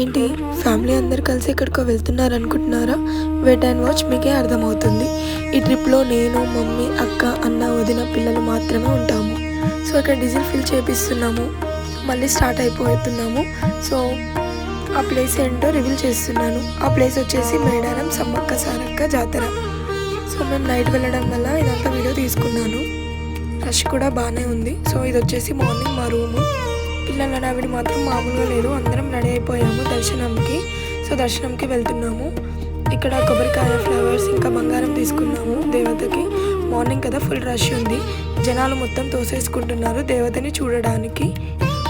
ఏంటి ఫ్యామిలీ అందరు కలిసి ఎక్కడికో వెళ్తున్నారు అనుకుంటున్నారా? వెయిట్ అండ్ వాచ్, మీకే అర్థమవుతుంది. ఈ ట్రిప్లో నేను, మమ్మీ, అక్క, అన్న, వదిన, పిల్లలు మాత్రమే ఉంటాము. సో ఇక్కడ డీజిల్ ఫిల్ చేపిస్తున్నాము, మళ్ళీ స్టార్ట్ అయిపోతున్నాము. సో ఆ ప్లేస్ ఏంటో రివీల్ చేస్తున్నాను. ఆ ప్లేస్ వచ్చేసి మేడారం సమ్మక్క సారక్క జాతర. సో మేము నైట్ వెళ్ళడం వల్ల ఇదంతా వీడియో తీసుకున్నాను. రష్ కూడా బాగానే ఉంది. సో ఇది వచ్చేసి మార్నింగ్ మా రూము. పిల్లల హడావిడి మాత్రం మామూలుగా లేదు. అందరం రెడీ అయిపోయాము దర్శనంకి. సో దర్శనంకి వెళ్తున్నాము. ఇక్కడ కొబ్బరికాయ, ఫ్లవర్స్, ఇంకా బంగారం తీసుకున్నాము దేవతకి. మార్నింగ్ కదా, ఫుల్ రష్ ఉంది. జనాలు మొత్తం తోసేసుకుంటున్నారు దేవతని చూడడానికి.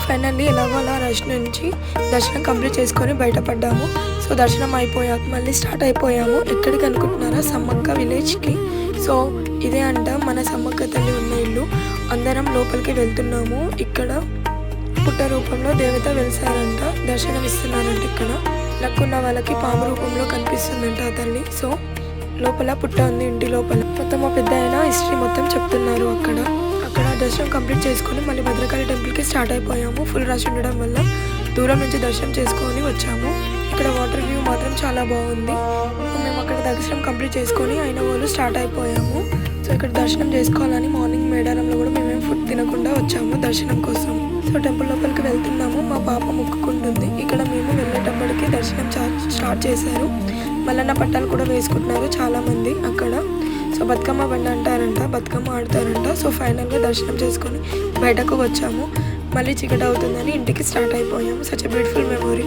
ఫైనల్లీ ఎలాగో అలా రష్ నుంచి దర్శనం కంప్లీట్ చేసుకొని బయటపడ్డాము. సో దర్శనం అయిపోయాక మళ్ళీ స్టార్ట్ అయిపోయాము. ఎక్కడికి అనుకుంటున్నారా? సమ్మక్క విలేజ్కి. సో ఇదే అంట మన సమ్మక్క తల్లి ఉన్న ఇల్లు. అందరం లోపలికి వెళ్తున్నాము. ఇక్కడ పుట్ట రూపంలో దేవత వెలిసారంట, దర్శనం ఇస్తున్నారంట. ఇక్కడ లక్ ఉన్న వాళ్ళకి పాము రూపంలో కనిపిస్తుందంట ఆ తల్లి. సో లోపల పుట్ట ఉంది, ఇంటి లోపల. మొత్తం మా పెద్ద అయినా హిస్టరీ మొత్తం చెప్తున్నారు. అక్కడ దర్శనం కంప్లీట్ చేసుకొని మళ్ళీ భద్రకాళి టెంపుల్కి స్టార్ట్ అయిపోయాము. ఫుల్ రష్ ఉండడం వల్ల దూరం నుంచి దర్శనం చేసుకొని వచ్చాము. ఇక్కడ వాటర్ వ్యూ మాత్రం చాలా బాగుంది. మేము అక్కడ దర్శనం కంప్లీట్ చేసుకొని అయిన వాళ్ళు స్టార్ట్ అయిపోయాము. సో ఇక్కడ దర్శనం చేసుకోవాలని మార్నింగ్ మేడారంలో కూడా మేమేం ఫుడ్ తినకుండా వచ్చాము దర్శనం కోసం. సో టెంపుల్ లోపలికి వెళ్తున్నాము. మా పాప మొక్కుకుంటుంది. ఇక్కడ మేము వెళ్ళేటప్పటికి దర్శనం స్టార్ట్ చేశారు. మల్లన్న పట్టాలు కూడా వేసుకుంటున్నారు చాలామంది అక్కడ. సో బతుకమ్మ బండి అంటారంట, బతుకమ్మ ఆడతారంట. సో ఫైనల్గా దర్శనం చేసుకొని బయటకు వచ్చాము. మళ్ళీ చీకటి అవుతుందని ఇంటికి స్టార్ట్ అయిపోయాము. Such a beautiful memory.